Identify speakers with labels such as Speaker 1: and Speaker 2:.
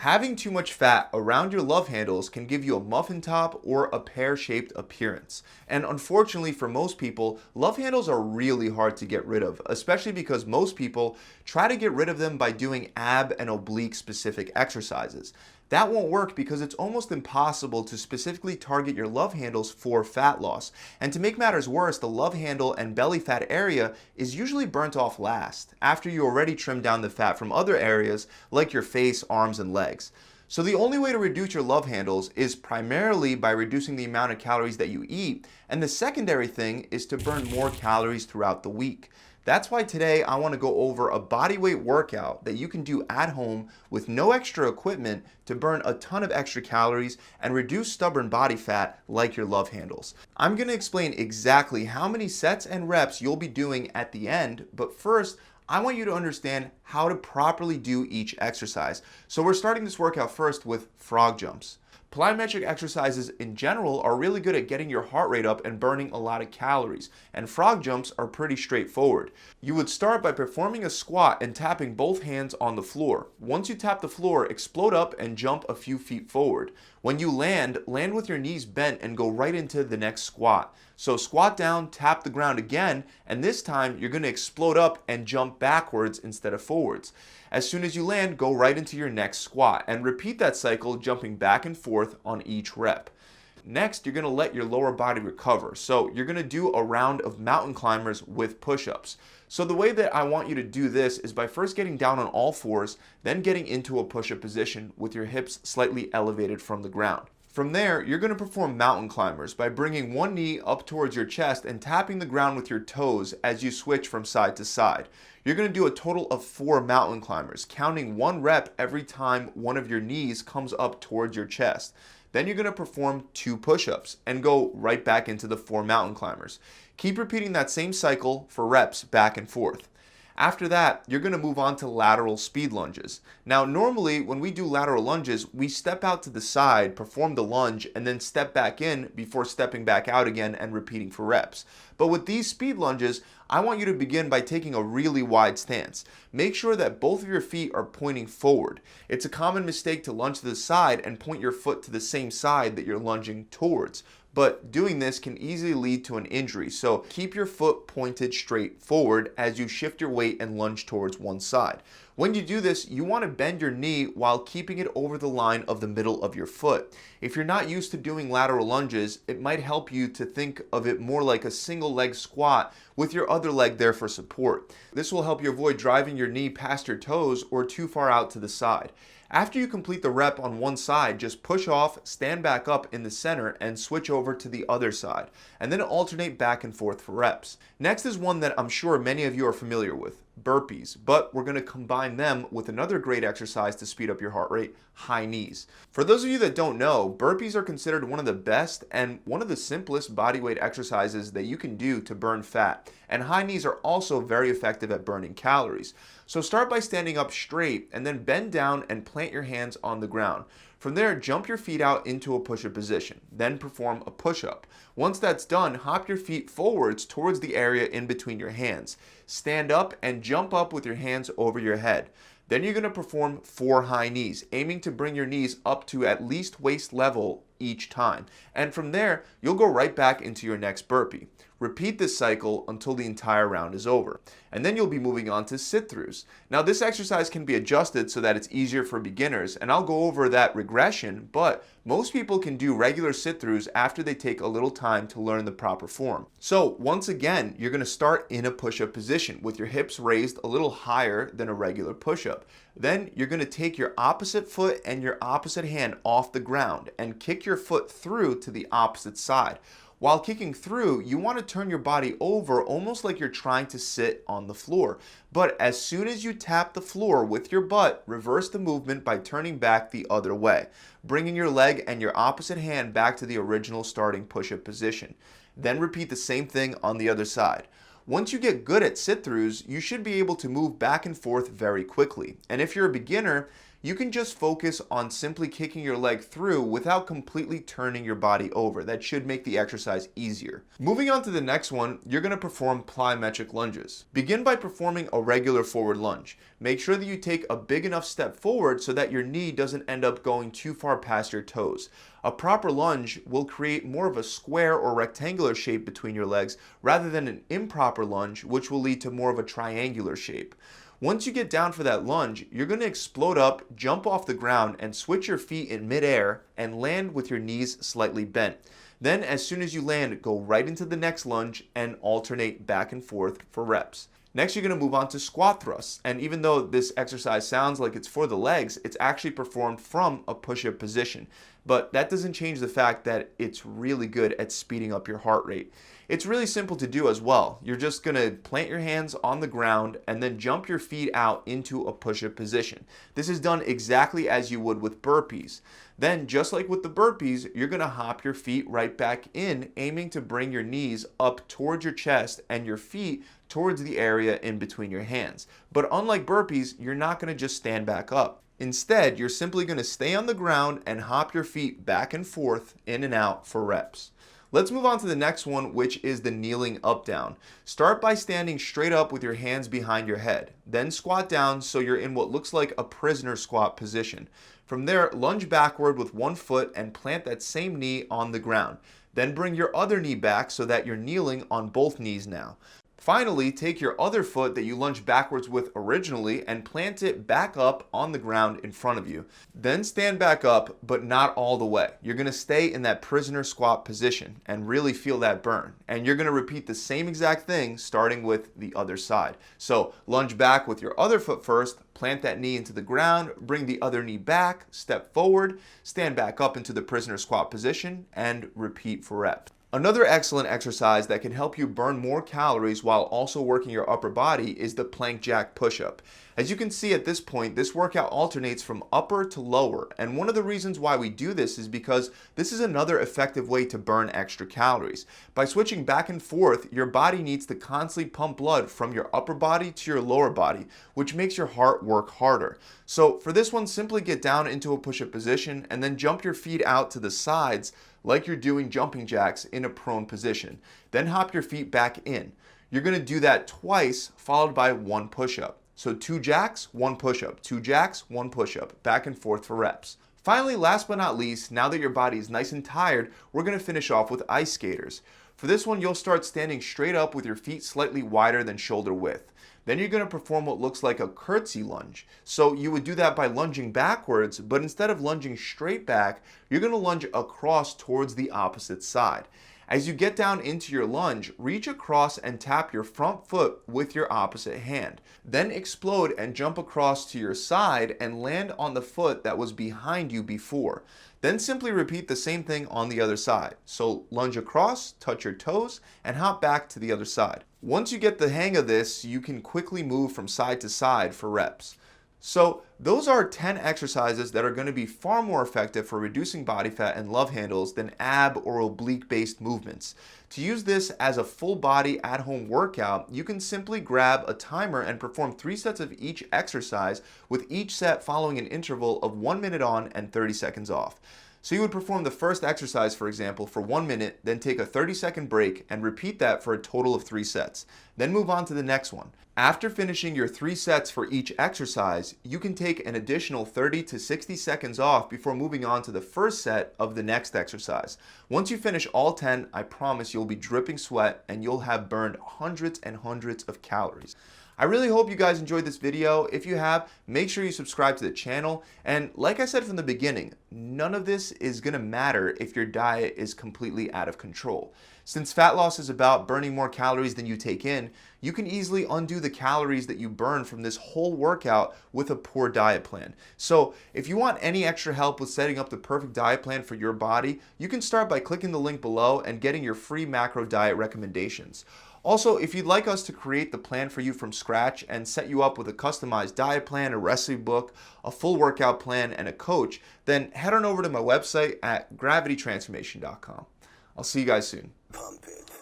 Speaker 1: Having too much fat around your love handles can give you a muffin top or a pear-shaped appearance. And unfortunately for most people, love handles are really hard to get rid of, especially because most people try to get rid of them by doing ab and oblique specific exercises. That won't work because it's almost impossible to specifically target your love handles for fat loss. And to make matters worse, the love handle and belly fat area is usually burnt off last, after you already trimmed down the fat from other areas like your face, arms, and legs. So the only way to reduce your love handles is primarily by reducing the amount of calories that you eat, and the secondary thing is to burn more calories throughout the week. That's why today I want to go over a bodyweight workout that you can do at home with no extra equipment to burn a ton of extra calories and reduce stubborn body fat like your love handles. I'm going to explain exactly how many sets and reps you'll be doing at the end, but first, I want you to understand how to properly do each exercise. So we're starting this workout first with frog jumps. Plyometric exercises in general are really good at getting your heart rate up and burning a lot of calories, and frog jumps are pretty straightforward. You would start by performing a squat and tapping both hands on the floor. Once you tap the floor, explode up and jump a few feet forward. When you land with your knees bent and go right into the next squat. So squat down, tap the ground again, and this time you're going to explode up and jump backwards instead of forwards. As soon as you land, go right into your next squat and repeat that cycle, jumping back and forth on each rep. Next, you're going to let your lower body recover. So you're going to do a round of mountain climbers with push-ups. So the way that I want you to do this is by first getting down on all fours, then getting into a push-up position with your hips slightly elevated from the ground. From there, you're going to perform mountain climbers by bringing one knee up towards your chest and tapping the ground with your toes as you switch from side to side. You're going to do a total of 4 mountain climbers, counting 1 rep every time one of your knees comes up towards your chest. Then you're going to perform 2 push-ups and go right back into the 4 mountain climbers. Keep repeating that same cycle for reps back and forth. After that, you're going to move on to lateral speed lunges. Now, normally when we do lateral lunges, we step out to the side, perform the lunge, and then step back in before stepping back out again and repeating for reps. But with these speed lunges, I want you to begin by taking a really wide stance. Make sure that both of your feet are pointing forward. It's a common mistake to lunge to the side and point your foot to the same side that you're lunging towards. But doing this can easily lead to an injury, so keep your foot pointed straight forward as you shift your weight and lunge towards one side. When you do this, you want to bend your knee while keeping it over the line of the middle of your foot. If you're not used to doing lateral lunges, it might help you to think of it more like a single leg squat with your other leg there for support. This will help you avoid driving your knee past your toes or too far out to the side. After you complete the rep on one side, just push off, stand back up in the center, and switch over to the other side, and then alternate back and forth for reps. Next is one that I'm sure many of you are familiar with, burpees, but we're going to combine them with another great exercise to speed up your heart rate, high knees. For those of you that don't know, burpees are considered one of the best and one of the simplest bodyweight exercises that you can do to burn fat, and high knees are also very effective at burning calories. So start by standing up straight and then bend down and plant your hands on the ground. From there, jump your feet out into a push-up position, then perform a push-up. Once that's done, hop your feet forwards towards the area in between your hands. Stand up and jump up with your hands over your head. Then you're going to perform 4 high knees, aiming to bring your knees up to at least waist level each time. And from there, you'll go right back into your next burpee. Repeat this cycle until the entire round is over. And then you'll be moving on to sit-throughs. Now this exercise can be adjusted so that it's easier for beginners, and I'll go over that regression, but most people can do regular sit-throughs after they take a little time to learn the proper form. So once again, you're going to start in a push-up position with your hips raised a little higher than a regular push-up. Then you're going to take your opposite foot and your opposite hand off the ground and kick your foot through to the opposite side. While kicking through, you want to turn your body over almost like you're trying to sit on the floor. But as soon as you tap the floor with your butt, reverse the movement by turning back the other way, bringing your leg and your opposite hand back to the original starting push-up position. Then repeat the same thing on the other side. Once you get good at sit-throughs, you should be able to move back and forth very quickly. And if you're a beginner, you can just focus on simply kicking your leg through without completely turning your body over. That should make the exercise easier. Moving on to the next one, you're going to perform plyometric lunges. Begin by performing a regular forward lunge. Make sure that you take a big enough step forward so that your knee doesn't end up going too far past your toes. A proper lunge will create more of a square or rectangular shape between your legs rather than an improper lunge, which will lead to more of a triangular shape. Once you get down for that lunge, you're going to explode up, jump off the ground, and switch your feet in midair and land with your knees slightly bent. Then, as soon as you land, go right into the next lunge and alternate back and forth for reps. Next, you're going to move on to squat thrusts. And even though this exercise sounds like it's for the legs, it's actually performed from a push-up position. But that doesn't change the fact that it's really good at speeding up your heart rate. It's really simple to do as well. You're just going to plant your hands on the ground and then jump your feet out into a push-up position. This is done exactly as you would with burpees. Then, just like with the burpees, you're going to hop your feet right back in, aiming to bring your knees up towards your chest and your feet towards the area in between your hands. But unlike burpees, you're not going to just stand back up. Instead, you're simply going to stay on the ground and hop your feet back and forth in and out for reps. Let's move on to the next one, which is the kneeling up down. Start by standing straight up with your hands behind your head. Then squat down so you're in what looks like a prisoner squat position. From there, lunge backward with one foot and plant that same knee on the ground. Then bring your other knee back so that you're kneeling on both knees now. Finally, take your other foot that you lunged backwards with originally and plant it back up on the ground in front of you. Then stand back up, but not all the way. You're going to stay in that prisoner squat position and really feel that burn. And you're going to repeat the same exact thing starting with the other side. So lunge back with your other foot first, plant that knee into the ground, bring the other knee back, step forward, stand back up into the prisoner squat position, and repeat for reps. Another excellent exercise that can help you burn more calories while also working your upper body is the plank jack push-up. As you can see at this point, this workout alternates from upper to lower, and one of the reasons why we do this is because this is another effective way to burn extra calories. By switching back and forth, your body needs to constantly pump blood from your upper body to your lower body, which makes your heart work harder. So for this one, simply get down into a push-up position and then jump your feet out to the sides like you're doing jumping jacks in a prone position. Then hop your feet back in. You're going to do that twice, followed by one push-up. So 2 jacks, 1 push-up, 2 jacks, 1 push-up, back and forth for reps. Finally, last but not least, now that your body is nice and tired, we're going to finish off with ice skaters. For this one, you'll start standing straight up with your feet slightly wider than shoulder width. Then you're going to perform what looks like a curtsy lunge. So you would do that by lunging backwards, but instead of lunging straight back, you're going to lunge across towards the opposite side. As you get down into your lunge, reach across and tap your front foot with your opposite hand. Then explode and jump across to your side and land on the foot that was behind you before. Then simply repeat the same thing on the other side. So lunge across, touch your toes, and hop back to the other side. Once you get the hang of this, you can quickly move from side to side for reps. So those are 10 exercises that are going to be far more effective for reducing body fat and love handles than ab or oblique based movements. To use this as a full body at home workout, you can simply grab a timer and perform 3 sets of each exercise, with each set following an interval of 1 minute on and 30 seconds off. So you would perform the first exercise, for example, for 1 minute, then take a 30-second break and repeat that for a total of 3 sets. Then move on to the next one. After finishing your 3 sets for each exercise, you can take an additional 30 to 60 seconds off before moving on to the first set of the next exercise. Once you finish all 10, I promise you'll be dripping sweat and you'll have burned hundreds and hundreds of calories. I really hope you guys enjoyed this video. If you have, make sure you subscribe to the channel. And like I said from the beginning, none of this is going to matter if your diet is completely out of control. Since fat loss is about burning more calories than you take in, you can easily undo the calories that you burn from this whole workout with a poor diet plan. So if you want any extra help with setting up the perfect diet plan for your body, you can start by clicking the link below and getting your free macro diet recommendations. Also, if you'd like us to create the plan for you from scratch and set you up with a customized diet plan, a recipe book, a full workout plan, and a coach, then head on over to my website at gravitytransformation.com. I'll see you guys soon.
Speaker 2: Pump it.